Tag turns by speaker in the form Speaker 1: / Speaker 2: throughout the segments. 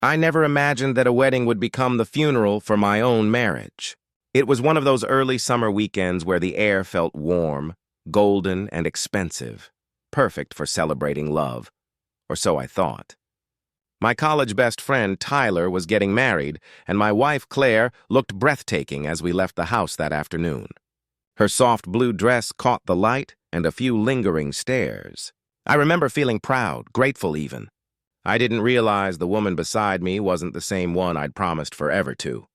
Speaker 1: I never imagined that a wedding would become the funeral for my own marriage. It was one of those early summer weekends where the air felt warm, golden, and expensive, perfect for celebrating love, or so I thought. My college best friend, Tyler, was getting married, and my wife, Claire, looked breathtaking as we left the house that afternoon. Her soft blue dress caught the light and a few lingering stares. I remember feeling proud, grateful even. I didn't realize the woman beside me wasn't the same one I'd promised forever to.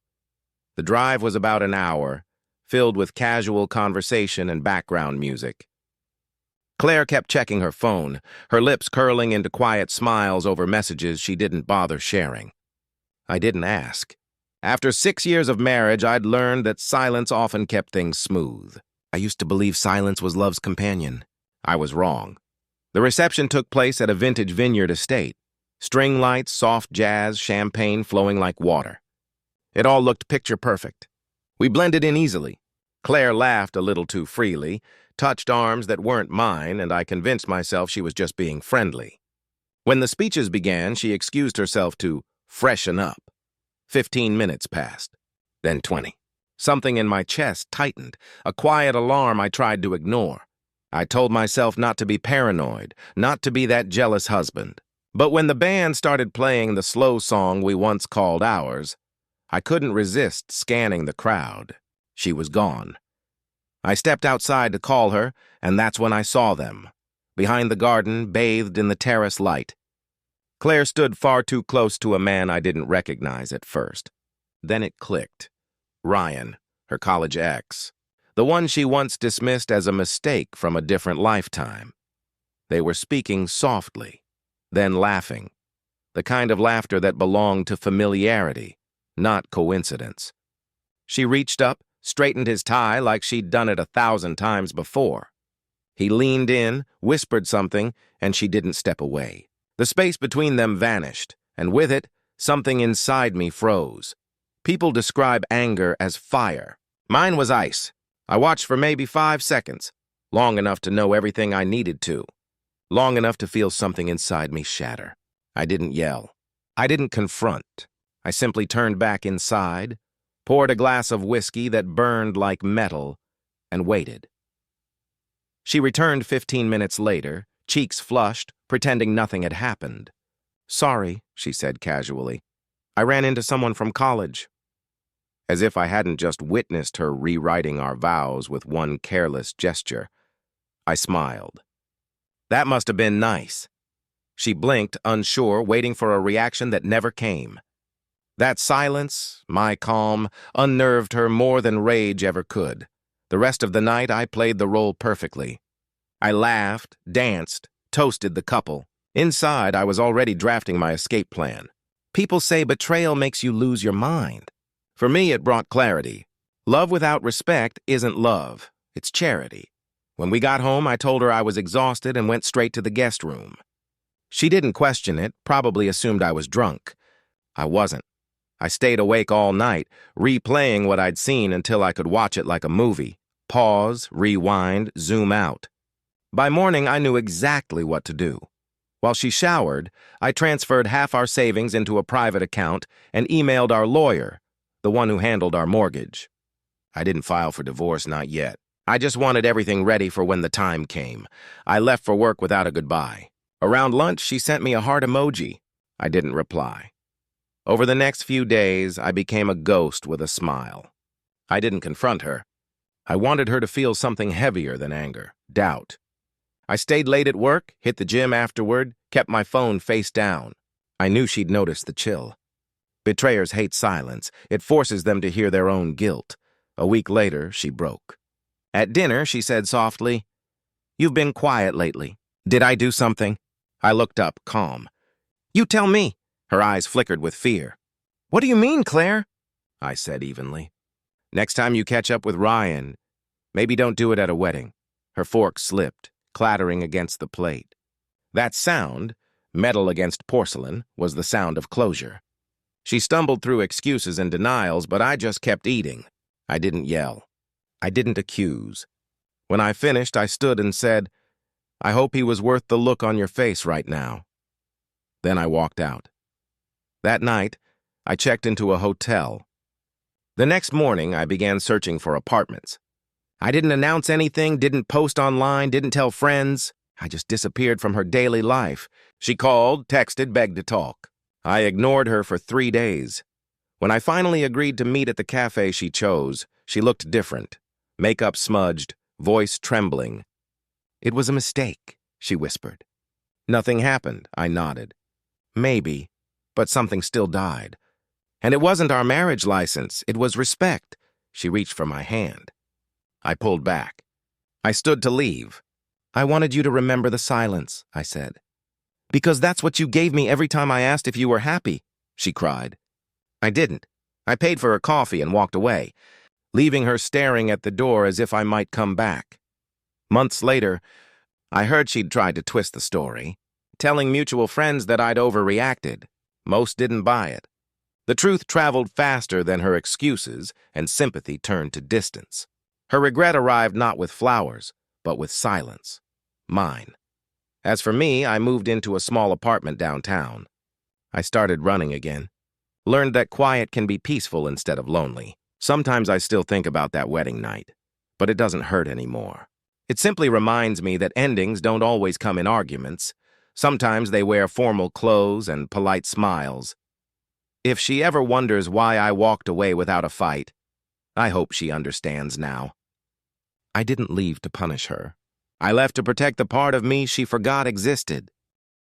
Speaker 1: The drive was about an hour, filled with casual conversation and background music. Claire kept checking her phone, her lips curling into quiet smiles over messages she didn't bother sharing. I didn't ask. After 6 years of marriage, I'd learned that silence often kept things smooth. I used to believe silence was love's companion. I was wrong. The reception took place at a vintage vineyard estate. String lights, soft jazz, champagne flowing like water. It all looked picture perfect. We blended in easily. Claire laughed a little too freely, touched arms that weren't mine, and I convinced myself she was just being friendly. When the speeches began, she excused herself to freshen up. 15 minutes passed, then 20. Something in my chest tightened, a quiet alarm I tried to ignore. I told myself not to be paranoid, not to be that jealous husband. But when the band started playing the slow song we once called ours, I couldn't resist scanning the crowd. She was gone. I stepped outside to call her, and that's when I saw them, behind the garden, bathed in the terrace light. Claire stood far too close to a man I didn't recognize at first. Then it clicked. Ryan, her college ex, the one she once dismissed as a mistake from a different lifetime. They were speaking softly, then laughing, the kind of laughter that belonged to familiarity, not coincidence. She reached up, straightened his tie like she'd done it 1,000 times before. He leaned in, whispered something, and she didn't step away. The space between them vanished, and with it, something inside me froze. People describe anger as fire. Mine was ice. I watched for maybe 5 seconds, long enough to know everything I needed to, long enough to feel something inside me shatter. I didn't yell. I didn't confront. I simply turned back inside, poured a glass of whiskey that burned like metal, and waited. She returned 15 minutes later, cheeks flushed, pretending nothing had happened. "Sorry," she said casually. "I ran into someone from college." As if I hadn't just witnessed her rewriting our vows with one careless gesture, I smiled. That must have been nice. She blinked, unsure, waiting for a reaction that never came. That silence, my calm, unnerved her more than rage ever could. The rest of the night, I played the role perfectly. I laughed, danced, toasted the couple. Inside, I was already drafting my escape plan. People say betrayal makes you lose your mind. For me, it brought clarity. Love without respect isn't love. It's charity. When we got home, I told her I was exhausted and went straight to the guest room. She didn't question it, probably assumed I was drunk. I wasn't. I stayed awake all night, replaying what I'd seen until I could watch it like a movie. Pause, rewind, zoom out. By morning, I knew exactly what to do. While she showered, I transferred half our savings into a private account and emailed our lawyer, the one who handled our mortgage. I didn't file for divorce, not yet. I just wanted everything ready for when the time came. I left for work without a goodbye. Around lunch, she sent me a heart emoji. I didn't reply. Over the next few days, I became a ghost with a smile. I didn't confront her. I wanted her to feel something heavier than anger, doubt. I stayed late at work, hit the gym afterward, kept my phone face down. I knew she'd notice the chill. Betrayers hate silence. It forces them to hear their own guilt. A week later, she broke. At dinner, she said softly, "You've been quiet lately. Did I do something?" I looked up, calm. "You tell me." Her eyes flickered with fear. "What do you mean, Claire?" I said evenly. "Next time you catch up with Ryan, maybe don't do it at a wedding." Her fork slipped, clattering against the plate. That sound, metal against porcelain, was the sound of closure. She stumbled through excuses and denials, but I just kept eating. I didn't yell. I didn't accuse. When I finished, I stood and said, "I hope he was worth the look on your face right now." Then I walked out. That night, I checked into a hotel. The next morning, I began searching for apartments. I didn't announce anything, didn't post online, didn't tell friends. I just disappeared from her daily life. She called, texted, begged to talk. I ignored her for 3 days. When I finally agreed to meet at the cafe she chose, she looked different. Makeup smudged, voice trembling. "It was a mistake," she whispered. "Nothing happened," I nodded. "Maybe, but something still died. And it wasn't our marriage license, it was respect." She reached for my hand. I pulled back. I stood to leave. "I wanted you to remember the silence," I said. "Because that's what you gave me every time I asked if you were happy," she cried. I didn't. I paid for her coffee and walked away, leaving her staring at the door as if I might come back. Months later, I heard she'd tried to twist the story, telling mutual friends that I'd overreacted. Most didn't buy it. The truth traveled faster than her excuses, and sympathy turned to distance. Her regret arrived not with flowers, but with silence. Mine. As for me, I moved into a small apartment downtown. I started running again. Learned that quiet can be peaceful instead of lonely. Sometimes I still think about that wedding night, but it doesn't hurt anymore. It simply reminds me that endings don't always come in arguments. Sometimes they wear formal clothes and polite smiles. If she ever wonders why I walked away without a fight, I hope she understands now. I didn't leave to punish her. I left to protect the part of me she forgot existed.